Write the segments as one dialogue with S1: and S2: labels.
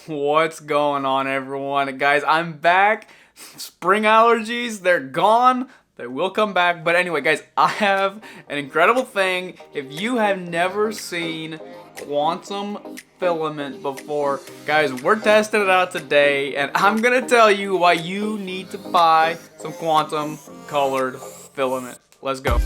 S1: What's going on, everyone? Guys, I'm back. Spring allergies, they're gone. They will come back. But anyway, guys, I have an incredible thing. If you have never seen quantum filament before, guys, we're testing it out today. And I'm going to tell you why you need to buy some quantum colored filament. Let's go.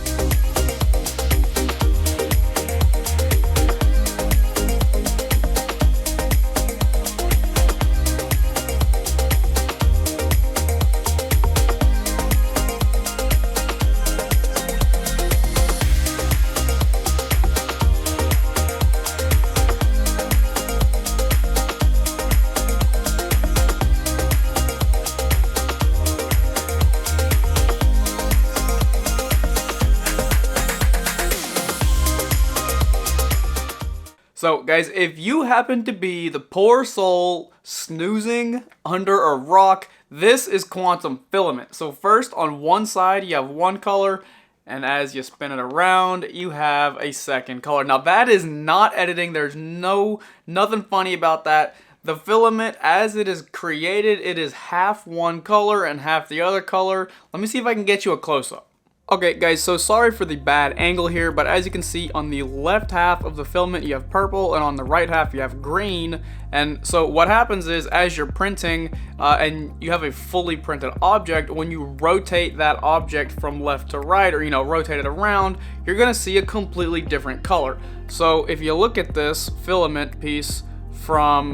S1: So, guys, if you happen to be the poor soul snoozing under a rock, this is quantum filament. So first, on one side, you have one color, and as you spin it around, you have a second color. Now, that is not editing. There's nothing funny about that. The filament, as it is created, it is half one color and half the other color. Let me see if I can get you a close-up. Okay guys, so sorry for the bad angle here, but as you can see on the left half of the filament you have purple and on the right half you have green. And so what happens is as you're printing and you have a fully printed object, when you rotate that object from left to right, or rotate it around, you're gonna see a completely different color. So if you look at this filament piece from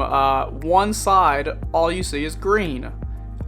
S1: one side, all you see is green.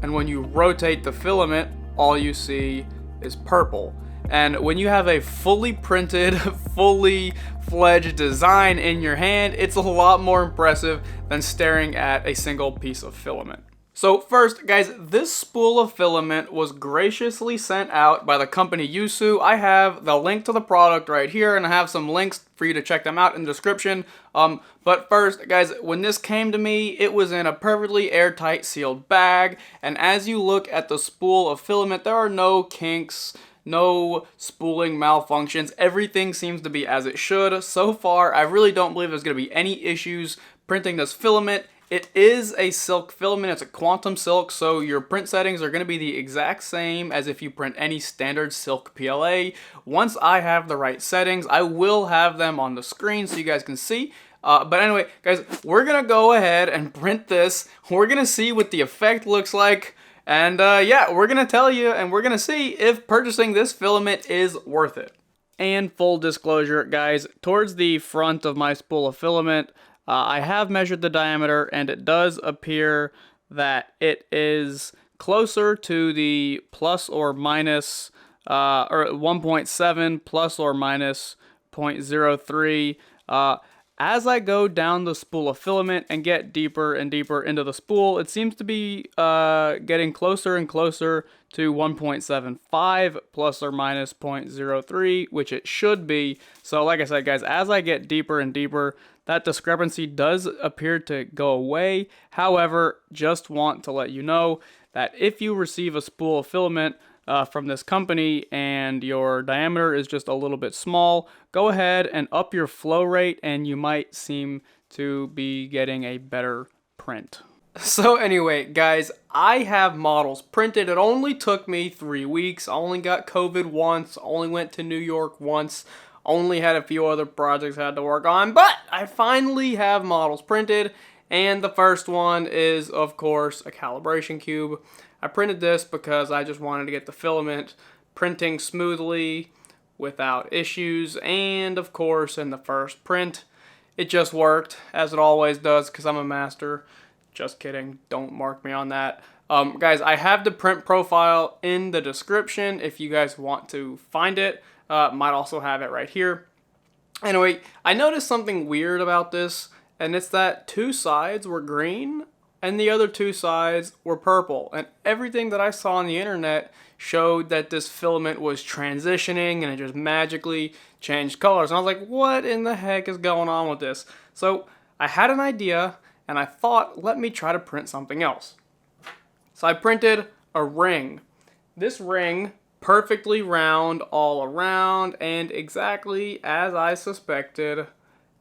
S1: And when you rotate the filament, all you see is purple. And when you have a fully printed, fully fledged design in your hand, it's a lot more impressive than staring at a single piece of filament. So first, guys, this spool of filament was graciously sent out by the company Yousu. I have the link to the product right here, and I have some links for you to check them out in the description. But first, guys, when this came to me, it was in a perfectly airtight sealed bag. And as you look at the spool of filament, there are no kinks, no spooling malfunctions. Everything seems to be as it should. So far, I really don't believe there's going to be any issues printing this filament. It is a silk filament, it's a quantum silk, so your print settings are going to be the exact same as if you print any standard silk PLA. Once I have the right settings, I will have them on the screen so you guys can see. But anyway, guys, we're going to go ahead and print this. We're going to see what the effect looks like. And yeah, we're going to tell you and we're going to see if purchasing this filament is worth it. And full disclosure, guys, towards the front of my spool of filament, I have measured the diameter, and it does appear that it is closer to the plus or minus, or 1.7 plus or minus 0.03. As I go down the spool of filament and get deeper and deeper into the spool, it seems to be getting closer and closer to 1.75 plus or minus 0.03, which it should be. So like I said, guys, as I get deeper and deeper, that discrepancy does appear to go away. However, just want to let you know that if you receive a spool of filament from this company and your diameter is just a little bit small, go ahead and up your flow rate and you might seem to be getting a better print. So anyway, guys, I have models printed. It only took me 3 weeks. I only got COVID once, only went to New York once, only had a few other projects I had to work on, but I finally have models printed, and the first one is, of course, a calibration cube. I printed this because I just wanted to get the filament printing smoothly without issues, and of course, in the first print, it just worked, as it always does, because I'm a master. Just kidding, don't mark me on that. Guys, I have the print profile in the description if you guys want to find it. Might also have it right here. Anyway, I noticed something weird about this, and it's that 2 sides were green and the other 2 sides were purple. And everything that I saw on the internet showed that this filament was transitioning and it just magically changed colors. And I was like, what in the heck is going on with this? So I had an idea and I thought, let me try to print something else. So I printed a ring. This ring, perfectly round all around, and exactly as I suspected,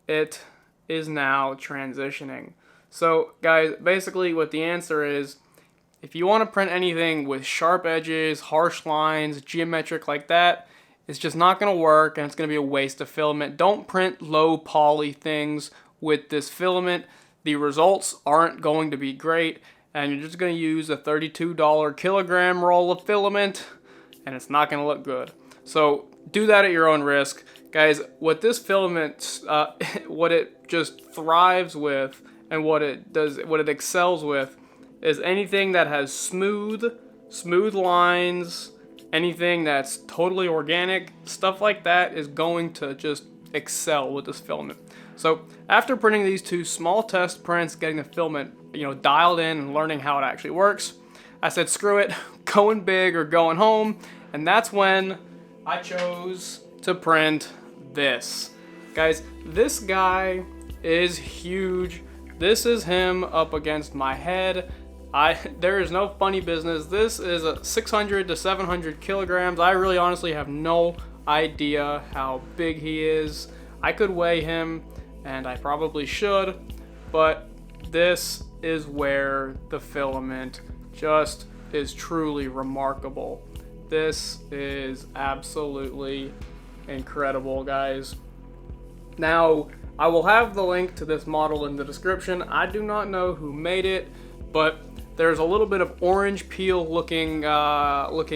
S1: it is now transitioning. So guys, basically what the answer is, if you want to print anything with sharp edges, harsh lines, geometric like that, it's just not going to work and it's going to be a waste of filament. Don't print low poly things with this filament. The results aren't going to be great and you're just going to use a $32 kilogram roll of filament and it's not going to look good. So do that at your own risk. Guys, what this filament, what it just thrives with and what it does, what it excels with is anything that has smooth lines, anything that's totally organic, stuff like that is going to just excel with this filament. So after printing these two small test prints, getting the filament, dialed in and learning how it actually works, I said, screw it, going big or going home. And that's when I chose to print this. Guys, this guy is huge. This is him up against my head. There is no funny business. This is a 600 to 700 kilograms. I really honestly have no idea how big he is. I could weigh him, and I probably should, but this is where the filament just is truly remarkable. This is absolutely incredible, guys. Now, I will have the link to this model in the description. I do not know who made it, but there's a little bit of orange peel looking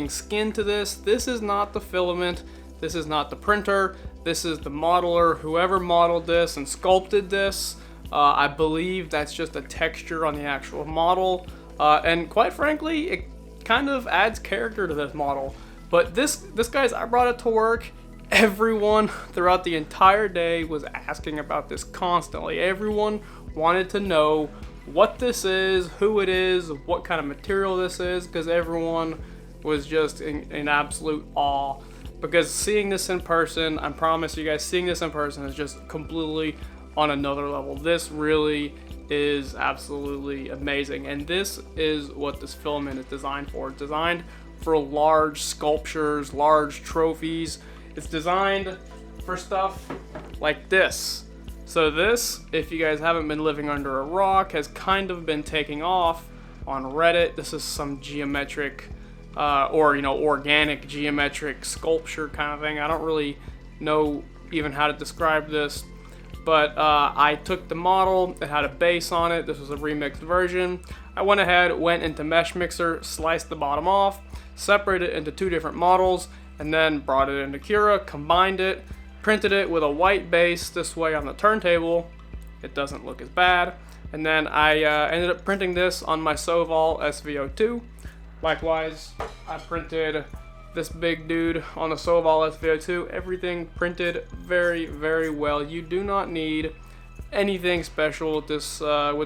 S1: skin to this. This is not the filament. This is not the printer. This is the modeler. Whoever modeled this and sculpted this, I believe that's just a texture on the actual model. And quite frankly, it kind of adds character to this model. But this guys, I brought it to work. Everyone throughout the entire day was asking about this constantly. Everyone wanted to know what this is, who it is, what kind of material this is, because everyone was just in absolute awe. Because seeing this in person, I promise you guys, seeing this in person is just completely on another level. This really is absolutely amazing, and this is what this filament is designed for. It's designed for large sculptures, large trophies. It's designed for stuff like this. So this, if you guys haven't been living under a rock, has kind of been taking off on Reddit. This is some geometric or organic geometric sculpture kind of thing. I don't really know even how to describe this, but I took the model, it had a base on it. This was a remixed version. I went ahead, went into Mesh Mixer, sliced the bottom off, separated it into two different models, and then brought it into Cura, combined it, printed it with a white base this way on the turntable. It doesn't look as bad. And then I ended up printing this on my Soval SVO2. Likewise, I printed this big dude on the Soval SVO2. Everything printed very, very well. You do not need anything special with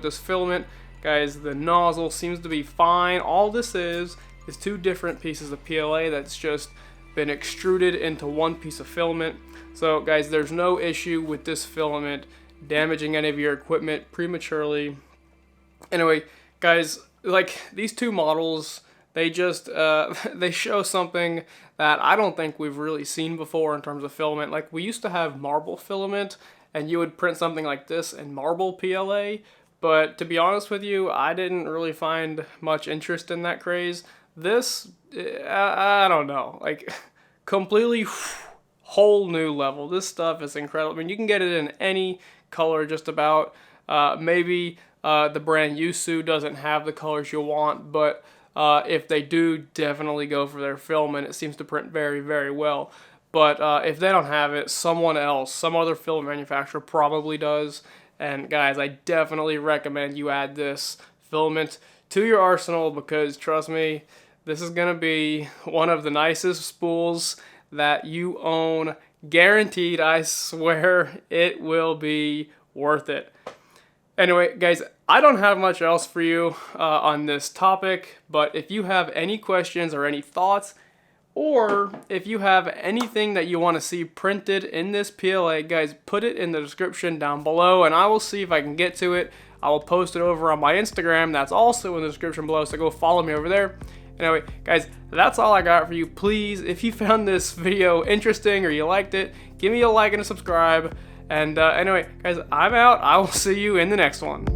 S1: this filament. Guys, the nozzle seems to be fine. All this is two different pieces of PLA that's just been extruded into one piece of filament. So guys, there's no issue with this filament damaging any of your equipment prematurely. Anyway, guys, like these two models, they just they show something that I don't think we've really seen before in terms of filament. Like, we used to have marble filament, and you would print something like this in marble PLA, but to be honest with you, I didn't really find much interest in that craze. This, I don't know, like completely whole new level. This stuff is incredible. I mean, you can get it in any color just about. Maybe the brand Yousu doesn't have the colors you want, but if they do, definitely go for their filament. It seems to print very, very well. But if they don't have it, someone else, some other film manufacturer probably does. And guys, I definitely recommend you add this filament to your arsenal, because trust me, this is going to be one of the nicest spools that you own. Guaranteed, I swear it will be worth it. Anyway, guys, I don't have much else for you on this topic, but if you have any questions or any thoughts, or if you have anything that you want to see printed in this PLA, guys, put it in the description down below, and I will see if I can get to it. I will post it over on my Instagram. That's also in the description below, so go follow me over there. Anyway, guys, that's all I got for you. Please, if you found this video interesting or you liked it, give me a like and a subscribe. And anyway, guys, I'm out. I will see you in the next one.